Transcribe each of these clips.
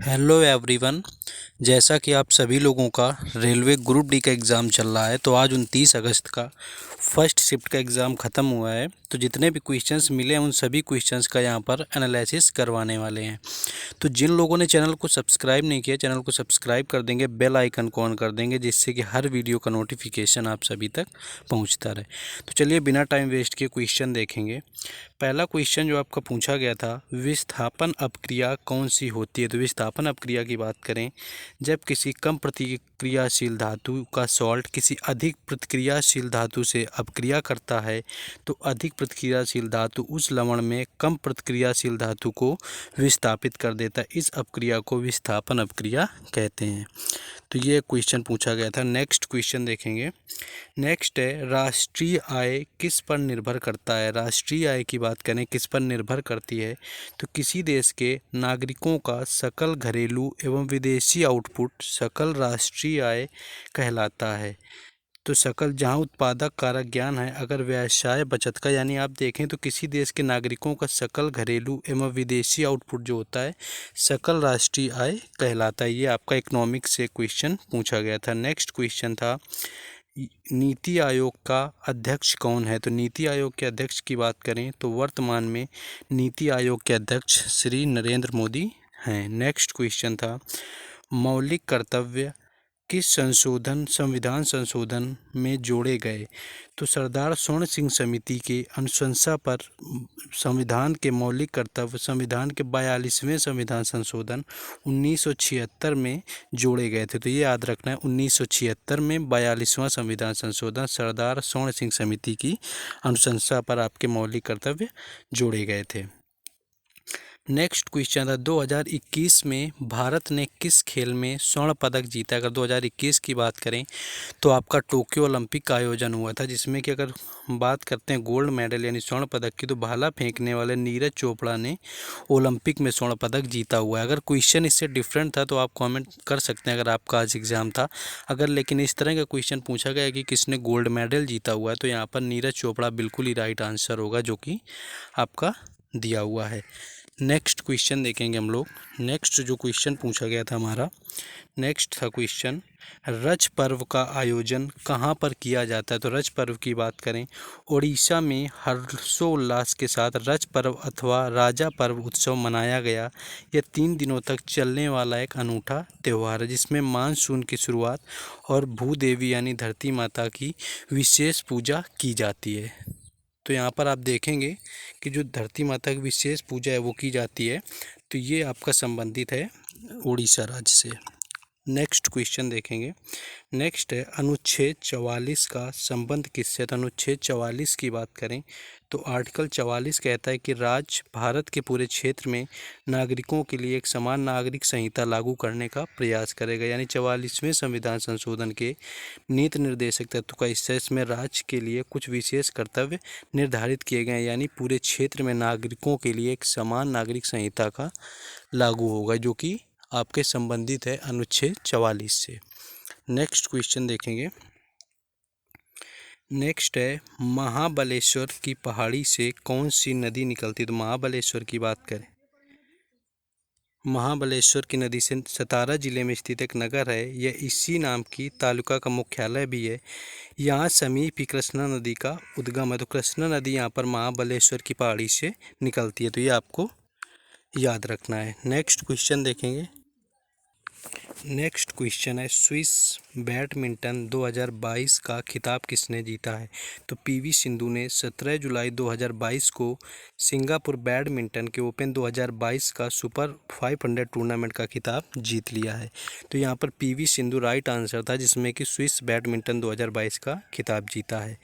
Hello everyone. जैसा कि आप सभी लोगों का रेलवे ग्रुप डी का एग्ज़ाम चल रहा है, तो आज 29 अगस्त का फर्स्ट शिफ्ट का एग्ज़ाम ख़त्म हुआ है। तो जितने भी क्वेश्चंस मिले हैं उन सभी क्वेश्चंस का यहाँ पर एनालिसिस करवाने वाले हैं। तो जिन लोगों ने चैनल को सब्सक्राइब नहीं किया, चैनल को सब्सक्राइब कर देंगे, बेल आइकन को ऑन कर देंगे, जिससे कि हर वीडियो का नोटिफिकेशन आप सभी तक पहुँचता रहे। तो चलिए बिना टाइम वेस्ट किए क्वेश्चन देखेंगे। पहला क्वेश्चन जो आपका पूछा गया था, विस्थापन अपक्रिया कौन सी होती है। तो विस्थापन अपक्रिया की बात करें, जब किसी कम प्रतिक्रियाशील धातु का सॉल्ट किसी अधिक प्रतिक्रियाशील धातु से अपक्रिया करता है, तो अधिक प्रतिक्रियाशील धातु उस लवण में कम प्रतिक्रियाशील धातु को विस्थापित कर देता है। इस अपक्रिया को विस्थापन अपक्रिया कहते हैं। तो ये क्वेश्चन पूछा गया था। नेक्स्ट क्वेश्चन देखेंगे। नेक्स्ट है, राष्ट्रीय आय किस पर निर्भर करता है। राष्ट्रीय आय की बात करें किस पर निर्भर करती है, तो किसी देश के नागरिकों का सकल घरेलू एवं विदेशी आउटपुट सकल राष्ट्रीय आय कहलाता है। तो सकल जहाँ उत्पादक कारक ज्ञान है, अगर व्यवसाय बचत का, यानी आप देखें तो किसी देश के नागरिकों का सकल घरेलू एवं विदेशी आउटपुट जो होता है सकल राष्ट्रीय आय कहलाता है। ये आपका इकोनॉमिक्स से क्वेश्चन पूछा गया था। नेक्स्ट क्वेश्चन था, नीति आयोग का अध्यक्ष कौन है। तो नीति आयोग के अध्यक्ष की बात करें तो वर्तमान में नीति आयोग के अध्यक्ष श्री नरेंद्र मोदी हैं। नेक्स्ट क्वेश्चन था, मौलिक कर्तव्य किस संविधान संशोधन में जोड़े गए। तो सरदार स्वर्ण सिंह समिति के अनुशंसा पर संविधान के मौलिक कर्तव्य संविधान के 42वें संविधान संशोधन 1976 में जोड़े गए थे। तो ये याद रखना है, 1976 में 42वां संविधान संशोधन सरदार स्वर्ण सिंह समिति की अनुशंसा पर आपके मौलिक कर्तव्य जोड़े गए थे। नेक्स्ट क्वेश्चन था, 2021 में भारत ने किस खेल में स्वर्ण पदक जीता। अगर 2021 की बात करें तो आपका टोक्यो ओलंपिक का आयोजन हुआ था, जिसमें कि अगर बात करते हैं गोल्ड मेडल यानी स्वर्ण पदक की, तो भाला फेंकने वाले नीरज चोपड़ा ने ओलंपिक में स्वर्ण पदक जीता हुआ है। अगर क्वेश्चन इससे डिफरेंट था तो आप कमेंट कर सकते हैं अगर आपका आज एग्जाम था। अगर लेकिन इस तरह का क्वेश्चन पूछा गया कि किसने गोल्ड मेडल जीता हुआ है, तो यहाँ पर नीरज चोपड़ा बिल्कुल ही राइट आंसर होगा, जो कि आपका दिया हुआ है। नेक्स्ट क्वेश्चन देखेंगे हम लोग। नेक्स्ट जो क्वेश्चन पूछा गया था हमारा, नेक्स्ट था क्वेश्चन, रज पर्व का आयोजन कहाँ पर किया जाता है। तो रज पर्व की बात करें, उड़ीसा में हर्षोल्लास के साथ रज पर्व अथवा राजा पर्व उत्सव मनाया गया। यह 3 दिनों तक चलने वाला एक अनूठा त्यौहार है, जिसमें मानसून की शुरुआत और भूदेवी यानी धरती माता की विशेष पूजा की जाती है। तो यहाँ पर आप देखेंगे कि जो धरती माता की विशेष पूजा है वो की जाती है। तो ये आपका संबंधित है उड़ीसा राज्य से। नेक्स्ट क्वेश्चन देखेंगे। नेक्स्ट है, अनुच्छेद 44 का संबंध किससे। तो अनुच्छेद 44 की बात करें तो आर्टिकल 44 कहता है कि राज्य भारत के पूरे क्षेत्र में नागरिकों के लिए एक समान नागरिक संहिता लागू करने का प्रयास करेगा। यानी 44वें संविधान संशोधन के नीति निर्देशक तत्व का हिस्सा, इसमें राज्य के लिए कुछ विशेष कर्तव्य निर्धारित किए गए हैं, यानी पूरे क्षेत्र में नागरिकों के लिए एक समान नागरिक संहिता का लागू होगा, जो कि आपके संबंधित है अनुच्छेद 44 से। नेक्स्ट क्वेश्चन देखेंगे। नेक्स्ट है, महाबलेश्वर की पहाड़ी से कौन सी नदी निकलती है। तो महाबलेश्वर की बात करें, महाबलेश्वर की नदी से सतारा जिले में स्थित एक नगर है, यह इसी नाम की तालुका का मुख्यालय भी है। यहाँ समीप ही कृष्णा नदी का उद्गम है। तो कृष्णा नदी यहाँ पर महाबलेश्वर की पहाड़ी से निकलती है। तो ये आपको याद रखना है। नेक्स्ट क्वेश्चन देखेंगे। नेक्स्ट क्वेश्चन है, स्विस बैडमिंटन 2022 का खिताब किसने जीता है। तो पीवी सिंधु ने 17 जुलाई 2022 को सिंगापुर बैडमिंटन के ओपन 2022 का सुपर 500 टूर्नामेंट का खिताब जीत लिया है। तो यहाँ पर पीवी सिंधु राइट आंसर था, जिसमें कि स्विस बैडमिंटन 2022 का खिताब जीता है।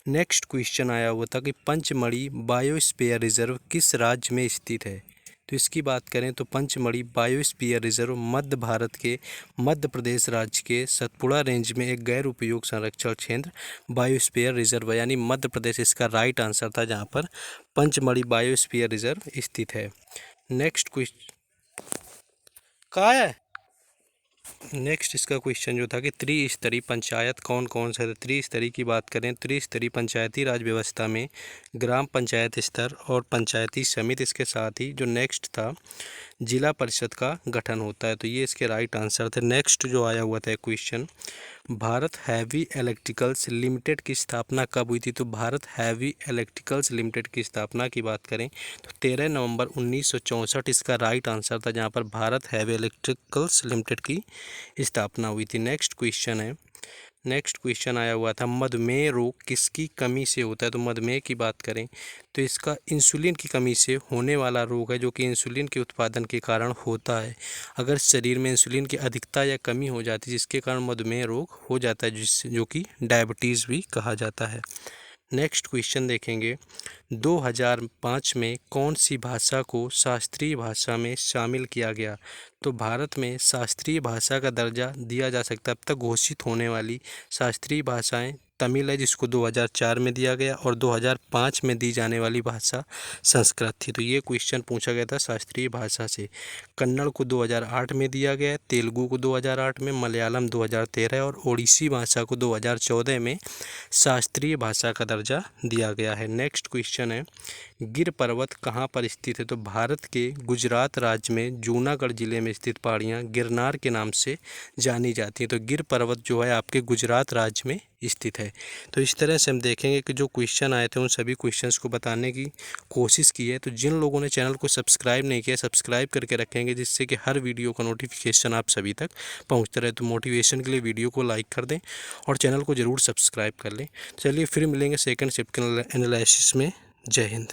नेक्स्ट क्वेश्चन आया हुआ था कि पंचमढ़ी बायोस्फीयर रिजर्व किस राज्य में स्थित है। तो इसकी बात करें तो पंचमढ़ी बायोस्फीयर रिजर्व मध्य भारत के मध्य प्रदेश राज्य के सतपुड़ा रेंज में एक गैर उपयोग संरक्षण क्षेत्र बायोस्फीयर रिजर्व, यानी मध्य प्रदेश इसका राइट आंसर था, जहां पर पंचमढ़ी बायोस्फीयर रिजर्व स्थित है। नेक्स्ट क्वेश्चन कहाँ है। नेक्स्ट इसका क्वेश्चन जो था कि त्रिस्तरीय पंचायत कौन कौन सा है। त्रिस्तरीय की बात करें, त्रिस्तरीय पंचायती राज व्यवस्था में ग्राम पंचायत स्तर और पंचायती समिति, इसके साथ ही जो नेक्स्ट था जिला परिषद का गठन होता है। तो ये इसके राइट आंसर थे। नेक्स्ट जो आया हुआ था question, Bharat heavy electricals limited की स्थापना कब हुई थी? तो भारत हैवी इलेक्ट्रिकल्स लिमिटेड की स्थापना की बात करें तो 13 नवंबर 1964 इसका राइट आंसर था, जहां पर भारत हैवी इलेक्ट्रिकल्स लिमिटेड की स्थापना हुई थी। नेक्स्ट क्वेश्चन आया हुआ था, मधुमेह रोग किसकी कमी से होता है? तो मधुमेह की बात करें तो इसका इंसुलिन की कमी से होने वाला रोग है, जो कि इंसुलिन के उत्पादन के कारण होता है। अगर शरीर में इंसुलिन की अधिकता या कमी हो जाती है जिसके कारण मधुमेह रोग हो जाता है, जो कि डायबिटीज़ भी कहा जाता है। नेक्स्ट क्वेश्चन देखेंगे, 2005 में कौन सी भाषा को शास्त्रीय भाषा में शामिल किया गया? तो भारत में शास्त्रीय भाषा का दर्जा दिया जा सकता है अब तक घोषित होने वाली शास्त्रीय भाषाएं तमिल है, जिसको 2004 में दिया गया, और 2005 में दी जाने वाली भाषा संस्कृत थी। तो ये क्वेश्चन पूछा गया था शास्त्रीय भाषा से। कन्नड़ को 2008 में दिया गया है, तेलुगु को 2008 में, मलयालम 2013 और ओडिसी भाषा को 2014 में शास्त्रीय भाषा का दर्जा दिया गया है। नेक्स्ट क्वेश्चन है, गिर पर्वत कहाँ पर स्थित है? तो भारत के गुजरात राज्य में जूनागढ़ जिले में स्थित पहाड़ियाँ गिरनार के नाम से जानी जाती हैं। तो गिर पर्वत जो है आपके गुजरात राज्य में स्थित है। तो इस तरह से हम देखेंगे कि जो क्वेश्चन आए थे उन सभी क्वेश्चंस को बताने की कोशिश की है। तो जिन लोगों ने चैनल को सब्सक्राइब नहीं किया, सब्सक्राइब करके रखेंगे, जिससे कि हर वीडियो का नोटिफिकेशन आप सभी तक पहुंचता रहे। तो मोटिवेशन के लिए वीडियो को लाइक कर दें और चैनल को ज़रूर सब्सक्राइब कर लें। चलिए फिर मिलेंगे सेकंड शिफ्ट के एनालिसिस में। जय हिंद।